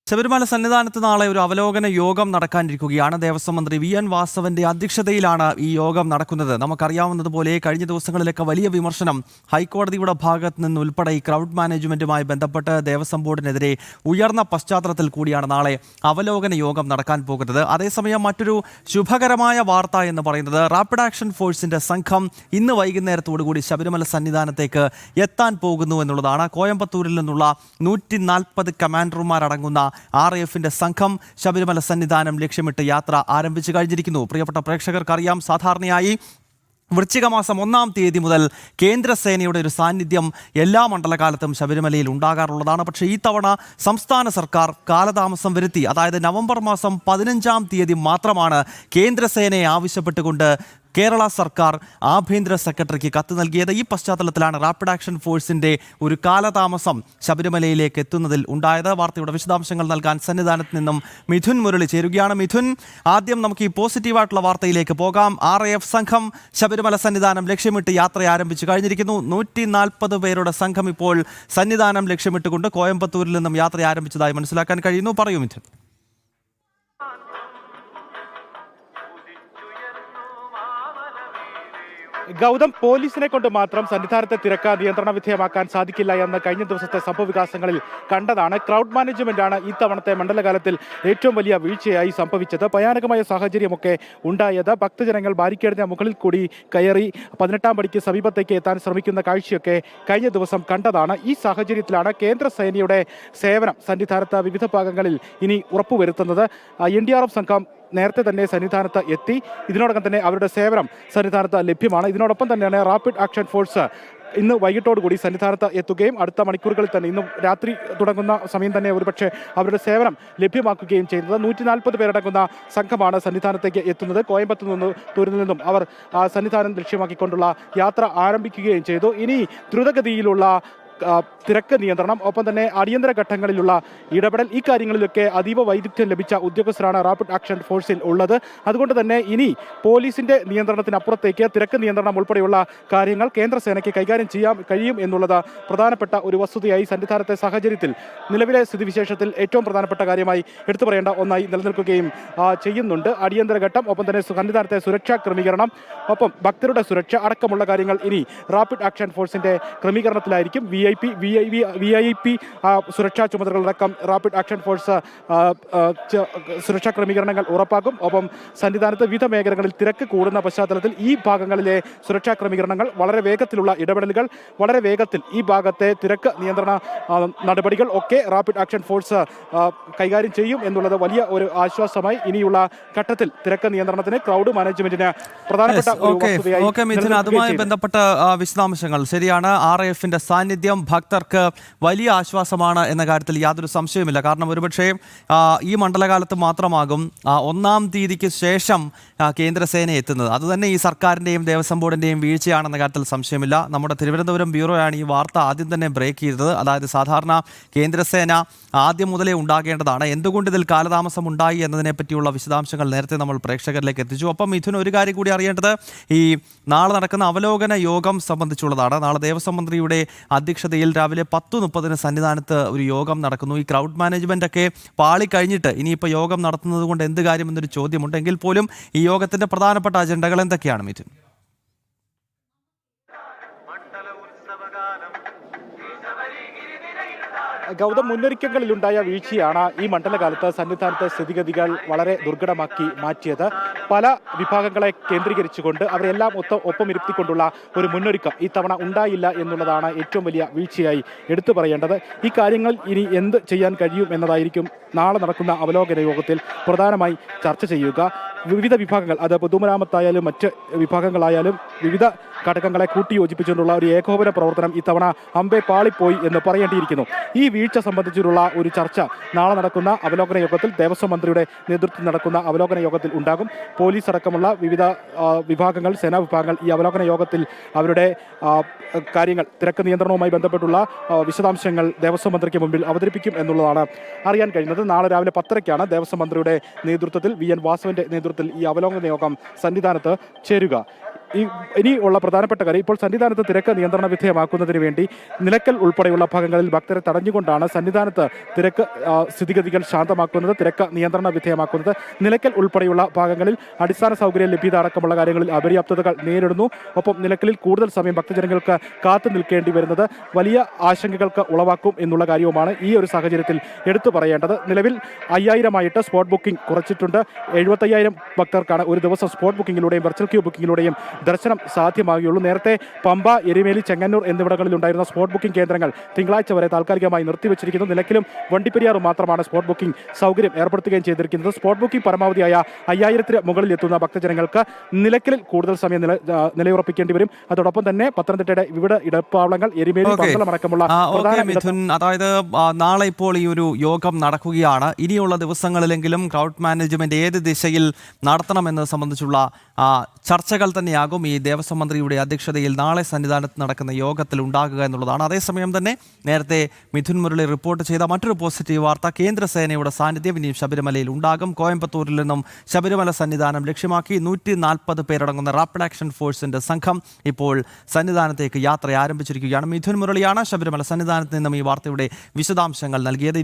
ശബരിമല സന്നിധാനത്ത് നാളെ ഒരു അവലോകന യോഗം നടക്കാനിരിക്കുകയാണ്. ദേവസ്വം മന്ത്രി വി.എൻ. വാസവന്റെ അധ്യക്ഷതയിലാണ് ഈ യോഗം നടക്കുന്നത്. നമുക്കറിയാവുന്നതുപോലെ കഴിഞ്ഞ ദിവസങ്ങളിലൊക്കെ വലിയ വിമർശനം ഹൈക്കോടതിയുടെ ഭാഗത്ത് നിന്ന് ഉൾപ്പെടെ ഈ ക്രൗഡ് മാനേജ്മെന്റുമായി ബന്ധപ്പെട്ട് ദേവസ്വം ബോർഡിനെതിരെ ഉയർന്ന പശ്ചാത്തലത്തിൽ കൂടിയാണ് നാളെ അവലോകന യോഗം നടക്കാൻ പോകുന്നത്. അതേസമയം മറ്റൊരു ശുഭകരമായ വാർത്ത എന്ന് പറയുന്നത് റാപ്പിഡ് ആക്ഷൻ ഫോഴ്സിന്റെ സംഘം ഇന്ന് വൈകുന്നേരത്തോടുകൂടി ശബരിമല സന്നിധാനത്തേക്ക് എത്താൻ പോകുന്നു എന്നുള്ളതാണ്. കോയമ്പത്തൂരിൽ നിന്നുള്ള 140 കമാൻഡർമാരടങ്ങുന്ന RAFന്റെ സംഘം ശബരിമല സന്നിധാനം ലക്ഷ്യമിട്ട് യാത്ര ആരംഭിച്ചു കഴിഞ്ഞിരിക്കുന്നു. പ്രിയപ്പെട്ട പ്രേക്ഷകർക്കറിയാം, സാധാരണയായി വൃശ്ചിക മാസം 1-ാം തീയതി മുതൽ കേന്ദ്രസേനയുടെ ഒരു സാന്നിധ്യം എല്ലാ മണ്ഡലകാലത്തും ശബരിമലയിൽ ഉണ്ടാകാറുള്ളതാണ്. പക്ഷേ ഈ തവണ സംസ്ഥാന സർക്കാർ കാലതാമസം വരുത്തി. അതായത് നവംബർ മാസം 15-ാം തീയതി മാത്രമാണ് കേന്ദ്രസേനയെ ആവശ്യപ്പെട്ടുകൊണ്ട് കേരള സർക്കാർ ആഭ്യന്തര സെക്രട്ടറിക്ക് കത്ത് നൽകിയത്. ഈ പശ്ചാത്തലത്തിലാണ് റാപ്പിഡ് ആക്ഷൻ ഫോഴ്സിന്റെ ഒരു കാലതാമസം ശബരിമലയിലേക്ക് എത്തുന്നതിൽ ഉണ്ടായത്. വാർത്തയുടെ വിശദാംശങ്ങൾ നൽകാൻ സന്നിധാനത്ത് നിന്നും മിഥുൻ മുരളി ചേരുകയാണ്. മിഥുൻ, ആദ്യം നമുക്ക് ഈ പോസിറ്റീവായിട്ടുള്ള വാർത്തയിലേക്ക് പോകാം. RAF സംഘം ശബരിമല സന്നിധാനം ലക്ഷ്യമിട്ട് യാത്ര ആരംഭിച്ചു കഴിഞ്ഞിരിക്കുന്നു. 140 പേരുടെ സംഘം ഇപ്പോൾ സന്നിധാനം ലക്ഷ്യമിട്ടുകൊണ്ട് കോയമ്പത്തൂരിൽ നിന്നും യാത്ര ആരംഭിച്ചതായി മനസ്സിലാക്കാൻ കഴിയുന്നു. പറയൂ മിഥുൻ. ഗൗതം, പോലീസിനെ കൊണ്ട് മാത്രം സന്നിധാനത്തെ തിരക്ക് നിയന്ത്രണ വിധേയമാക്കാൻ സാധിക്കില്ല എന്ന് കഴിഞ്ഞ ദിവസത്തെ സംഭവവികാസങ്ങളിൽ കണ്ടതാണ്. ക്രൗഡ് മാനേജ്മെന്റാണ് ഈ തവണത്തെ മണ്ഡലകാലത്തിൽ ഏറ്റവും വലിയ വീഴ്ചയായി സംഭവിച്ചത്. ഭയാനകമായ സാഹചര്യമൊക്കെ ഉണ്ടായത്. ഭക്തജനങ്ങൾ ബാരിക്കേഡിന് മുകളിൽ കൂടി കയറി 18-ാം പടിക്ക് സമീപത്തേക്ക് എത്താൻ ശ്രമിക്കുന്ന കാഴ്ചയൊക്കെ കഴിഞ്ഞ ദിവസം കണ്ടതാണ്. ഈ സാഹചര്യത്തിലാണ് കേന്ദ്ര സേനയുടെ സേവനം സന്നിധാനത്ത് വിവിധ ഭാഗങ്ങളിൽ ഇനി ഉറപ്പുവരുത്തുന്നത്. NDRF സംഘം നേരത്തെ തന്നെ സന്നിധാനത്ത് എത്തി. ഇതിനോടകം തന്നെ അവരുടെ സേവനം സന്നിധാനത്ത് ലഭ്യമാണ്. ഇതിനോടൊപ്പം തന്നെയാണ് റാപ്പിഡ് ആക്ഷൻ ഫോഴ്സ് ഇന്ന് വൈകിട്ടോടുകൂടി സന്നിധാനത്ത് എത്തുകയും അടുത്ത മണിക്കൂറുകളിൽ തന്നെ ഇന്ന് രാത്രി തുടങ്ങുന്ന സമയം തന്നെ ഒരുപക്ഷെ അവരുടെ സേവനം ലഭ്യമാക്കുകയും ചെയ്യുന്നത്. 140 പേരടങ്ങുന്ന സംഘമാണ് സന്നിധാനത്തേക്ക് എത്തുന്നത്. കോയമ്പത്തൂരിൽ നിന്നും അവർ സന്നിധാനം ലക്ഷ്യമാക്കിക്കൊണ്ടുള്ള യാത്ര ആരംഭിക്കുകയും ചെയ്തു. ഇനി ദ്രുതഗതിയിലുള്ള തിരക്ക് നിയന്ത്രണം, ഒപ്പം തന്നെ അടിയന്തര ഘട്ടങ്ങളിലുള്ള ഇടപെടൽ, ഈ കാര്യങ്ങളിലൊക്കെ അതീവ വൈദഗ്ധ്യം ലഭിച്ച ഉദ്യോഗസ്ഥരാണ് റാപ്പിഡ് ആക്ഷൻ ഫോഴ്സിൽ ഉള്ളത്. അതുകൊണ്ട് തന്നെ ഇനി പോലീസിന്റെ നിയന്ത്രണത്തിനപ്പുറത്തേക്ക് തിരക്ക് നിയന്ത്രണം ഉൾപ്പെടെയുള്ള കാര്യങ്ങൾ കേന്ദ്രസേനയ്ക്ക് കൈകാര്യം ചെയ്യാൻ കഴിയും എന്നുള്ളത് പ്രധാനപ്പെട്ട ഒരു വസ്തുതയായി സന്നിധാനത്തെ സാഹചര്യത്തിൽ നിലവിലെ സ്ഥിതിവിശേഷത്തിൽ ഏറ്റവും പ്രധാനപ്പെട്ട കാര്യമായി എടുത്തു പറയേണ്ട ഒന്നായി നിലനിൽക്കുകയും ചെയ്യുന്നുണ്ട്. അടിയന്തര ഘട്ടം, ഒപ്പം തന്നെ സന്നിധാനത്തെ സുരക്ഷാ ക്രമീകരണം, ഒപ്പം ഭക്തരുടെ സുരക്ഷ അടക്കമുള്ള കാര്യങ്ങൾ ഇനി റാപ്പിഡ് ആക്ഷൻ ഫോഴ്സിന്റെ ക്രമീകരണത്തിലായിരിക്കും. VIP സുരക്ഷാ ചുമതലകളടക്കം റാപ്പിഡ് ആക്ഷൻ ഫോഴ്സ് സുരക്ഷാ ക്രമീകരണങ്ങൾ ഉറപ്പാക്കും. ഒപ്പം സന്നിധാനത്ത് വിവിധ മേഖലകളിൽ തിരക്ക് കൂടുന്ന പശ്ചാത്തലത്തിൽ ഈ ഭാഗങ്ങളിലെ സുരക്ഷാ ക്രമീകരണങ്ങൾ, വളരെ വേഗത്തിലുള്ള ഇടപെടലുകൾ, വളരെ വേഗത്തിൽ ഈ ഭാഗത്തെ തിരക്ക് നിയന്ത്രണ നടപടികൾ ഒക്കെ റാപ്പിഡ് ആക്ഷൻ ഫോഴ്സ് കൈകാര്യം ചെയ്യും എന്നുള്ളത് വലിയ ഒരു ആശ്വാസമായി ഇനിയുള്ള ഘട്ടത്തിൽ തിരക്ക് നിയന്ത്രണത്തിന് ക്രൗഡ് മാനേജ്മെന്റിന് പ്രധാനപ്പെട്ട അതുമായി ബന്ധപ്പെട്ട വിശദാംശങ്ങൾ ശരിയാണ്. RAFന്റെ സാന്നിധ്യം ഭക്തർക്ക് വലിയ ആശ്വാസമാണ് എന്ന കാര്യത്തിൽ യാതൊരു സംശയവുമില്ല. കാരണം ഒരുപക്ഷെ ഈ മണ്ഡലകാലത്ത് മാത്രമാകും 1-ാം തീയതിക്ക് ശേഷം കേന്ദ്രസേന എത്തുന്നത്. അതുതന്നെ ഈ സർക്കാരിൻ്റെയും ദേവസ്വം ബോർഡിൻ്റെയും വീഴ്ചയാണെന്ന കാര്യത്തിൽ സംശയമില്ല. നമ്മുടെ തിരുവനന്തപുരം ബ്യൂറോയാണ് ഈ വാർത്ത ആദ്യം തന്നെ ബ്രേക്ക് ചെയ്തത്. അതായത് സാധാരണ കേന്ദ്രസേന ആദ്യം മുതലേ ഉണ്ടാകേണ്ടതാണ്. എന്തുകൊണ്ട് ഇതിൽ കാലതാമസം ഉണ്ടായി എന്നതിനെ പറ്റിയുള്ള വിശദാംശങ്ങൾ നേരത്തെ നമ്മൾ പ്രേക്ഷകരിലേക്ക് എത്തിച്ചു. ഒപ്പം ഇതിന് ഒരു കാര്യം കൂടി അറിയേണ്ടത്, ഈ നാളെ നടക്കുന്ന അവലോകന യോഗം സംബന്ധിച്ചുള്ളതാണ്. നാളെ ദേവസ്വം മന്ത്രിയുടെ അധ്യക്ഷതയിൽ രാവിലെ 10:30 സന്നിധാനത്ത് ഒരു യോഗം നടക്കുന്നു. ഈ ക്രൗഡ് മാനേജ്മെന്റ് ഒക്കെ പാളിക്കഴിഞ്ഞിട്ട് ഇനിയിപ്പോൾ യോഗം നടത്തുന്നത് കൊണ്ട് എന്ത് കാര്യമെന്നൊരു ചോദ്യമുണ്ടെങ്കിൽ പോലും ഈ യോഗത്തിന്റെ പ്രധാനപ്പെട്ട അജണ്ടകൾ എന്തൊക്കെയാണ് മിഥുൻ? ഗൗതം, മുന്നൊരുക്കങ്ങളിലുണ്ടായ വീഴ്ചയാണ് ഈ മണ്ഡലകാലത്ത് സന്നിധാനത്തെ സ്ഥിതിഗതികൾ വളരെ ദുർഘടമാക്കി മാറ്റിയത്. പല വിഭാഗങ്ങളെ കേന്ദ്രീകരിച്ചുകൊണ്ട് അവരെല്ലാം ഒപ്പം ഇരുത്തിക്കൊണ്ടുള്ള ഒരു മുന്നൊരുക്കം ഈ തവണ ഉണ്ടായില്ല എന്നുള്ളതാണ് ഏറ്റവും വലിയ വീഴ്ചയായി എടുത്തു പറയേണ്ടത്. ഈ കാര്യങ്ങൾ ഇനി എന്ത് ചെയ്യാൻ കഴിയും എന്നതായിരിക്കും നാളെ നടക്കുന്ന അവലോകന യോഗത്തിൽ പ്രധാനമായി ചർച്ച ചെയ്യുക. വിവിധ വിഭാഗങ്ങൾ, അത് പൊതുമരാമത്തായാലും മറ്റ് വിഭാഗങ്ങളായാലും വിവിധ ഘടകങ്ങളെ കൂട്ടിയോജിപ്പിച്ചുകൊണ്ടുള്ള ഒരു ഏകോപന പ്രവർത്തനം ഇത്തവണ അമ്പെ പാളിപ്പോയി എന്ന് പറയേണ്ടിയിരിക്കുന്നു. ഈ വീഴ്ച സംബന്ധിച്ചുള്ള ഒരു ചർച്ച നാളെ നടക്കുന്ന അവലോകന യോഗത്തിൽ, ദേവസ്വം മന്ത്രിയുടെ നേതൃത്വത്തിൽ നടക്കുന്ന അവലോകന യോഗത്തിൽ ഉണ്ടാകും. പോലീസ് അടക്കമുള്ള വിവിധ വിഭാഗങ്ങൾ, സേനാ വിഭാഗങ്ങൾ ഈ അവലോകന യോഗത്തിൽ അവരുടെ കാര്യങ്ങൾ, തിരക്ക് നിയന്ത്രണവുമായി ബന്ധപ്പെട്ടുള്ള വിശദാംശങ്ങൾ ദേവസ്വം മന്ത്രിക്ക് മുമ്പിൽ അവതരിപ്പിക്കും എന്നുള്ളതാണ് അറിയാൻ കഴിയുന്നത്. നാളെ രാവിലെ 10:30 ദേവസ്വം മന്ത്രിയുടെ നേതൃത്വത്തിൽ, വി.എൻ. വാസവന്റെ നേതൃത്വത്തിൽ ഈ അവലോകന യോഗം സന്നിധാനത്ത് ചേരുക. ഇനിയുള്ള പ്രധാനപ്പെട്ട കാര്യം, ഇപ്പോൾ സന്നിധാനത്ത് തിരക്ക് നിയന്ത്രണ വിധേയമാക്കുന്നതിന് വേണ്ടി നിലയ്ക്കൽ ഉൾപ്പെടെയുള്ള ഭാഗങ്ങളിൽ ഭക്തരെ തടഞ്ഞുകൊണ്ടാണ് സന്നിധാനത്ത് തിരക്ക് സ്ഥിതിഗതികൾ ശാന്തമാക്കുന്നത്, തിരക്ക് നിയന്ത്രണ വിധേയമാക്കുന്നത്. നിലയ്ക്കൽ ഉൾപ്പെടെയുള്ള ഭാഗങ്ങളിൽ അടിസ്ഥാന സൗകര്യ ലഭ്യത അടക്കമുള്ള കാര്യങ്ങളിൽ അപര്യാപ്തതകൾ നേരിടുന്നു. ഒപ്പം നിലയ്ക്കലിൽ കൂടുതൽ സമയം ഭക്തജനങ്ങൾക്ക് കാത്തു നിൽക്കേണ്ടി വരുന്നത് വലിയ ആശങ്കകൾക്ക് ഉളവാക്കും എന്നുള്ള കാര്യവുമാണ് ഈ ഒരു സാഹചര്യത്തിൽ എടുത്തു പറയേണ്ടത്. നിലവിൽ 5000 സ്പോട്ട് ബുക്കിംഗ് കുറച്ചിട്ടുണ്ട്. 75,000 ഭക്തർക്കാണ് ഒരു ദിവസം സ്പോട്ട് ബുക്കിങ്ങിലൂടെയും വെർച്വൽ ക്യൂ ബുക്കിങ്ങിലൂടെയും ദർശനം സാധ്യമാകുകയുള്ളൂ. നേരത്തെ പമ്പ, എരുമേലി, ചെങ്ങന്നൂർ എന്നിവിടങ്ങളിൽ ഉണ്ടായിരുന്ന സ്പോട്ട് ബുക്കിംഗ് കേന്ദ്രങ്ങൾ തിങ്കളാഴ്ച വരെ താൽക്കാലികമായി നിർത്തിവെച്ചിരിക്കുന്നു. നിലയ്ക്കലും വണ്ടിപ്പെരിയാറും മാത്രമാണ് സ്പോട്ട് ബുക്കിംഗ് സൗകര്യം ഏർപ്പെടുത്തുകയും ചെയ്തിരിക്കുന്നത്. സ്പോട്ട് ബുക്കിംഗ് പരമാവധിയായ 5000 മുകളിൽ എത്തുന്ന ഭക്തജനങ്ങൾക്ക് നിലയ്ക്കലിൽ കൂടുതൽ സമയം നിലയുറപ്പിക്കേണ്ടി വരും. അതോടൊപ്പം തന്നെ പത്തനംതിട്ടയുടെ വിവിധ ഇടപ്പാവളങ്ങൾ, എരുമേലി, പന്തളം അടക്കമുള്ള മിഥുൻ, അതായത് നാളെ ഇപ്പോൾ ഈ ഒരു യോഗം നടക്കുകയാണ്. ഇനിയുള്ള ദിവസങ്ങളിലെങ്കിലും ക്രൗഡ് മാനേജ്മെന്റ് ഏത് ദിശയിൽ നടത്തണമെന്നത് സംബന്ധിച്ചുള്ള ചർച്ചകൾ തന്നെയാകും ഈ ദേവസ്വം മന്ത്രിയുടെ അധ്യക്ഷതയിൽ നാളെ സന്നിധാനത്ത് നടക്കുന്ന യോഗത്തിൽ ഉണ്ടാകുക എന്നുള്ളതാണ്. അതേസമയം തന്നെ നേരത്തെ മിഥുൻ മുരളി റിപ്പോർട്ട് ചെയ്ത മറ്റൊരു പോസിറ്റീവ് വാർത്ത, കേന്ദ്രസേനയുടെ സാന്നിധ്യം ഇനിയും ശബരിമലയിൽ ഉണ്ടാകും. കോയമ്പത്തൂരിൽ നിന്നും ശബരിമല സന്നിധാനം ലക്ഷ്യമാക്കി 140 പേരടങ്ങുന്ന റാപ്പിഡ് ആക്ഷൻ ഫോഴ്സിന്റെ സംഘം ഇപ്പോൾ സന്നിധാനത്തേക്ക് യാത്ര ആരംഭിച്ചിരിക്കുകയാണ്. മിഥുൻ മുരളിയാണ് ശബരിമല സന്നിധാനത്ത് നിന്നും ഈ വാർത്തയുടെ വിശദാംശങ്ങൾ നൽകിയത്.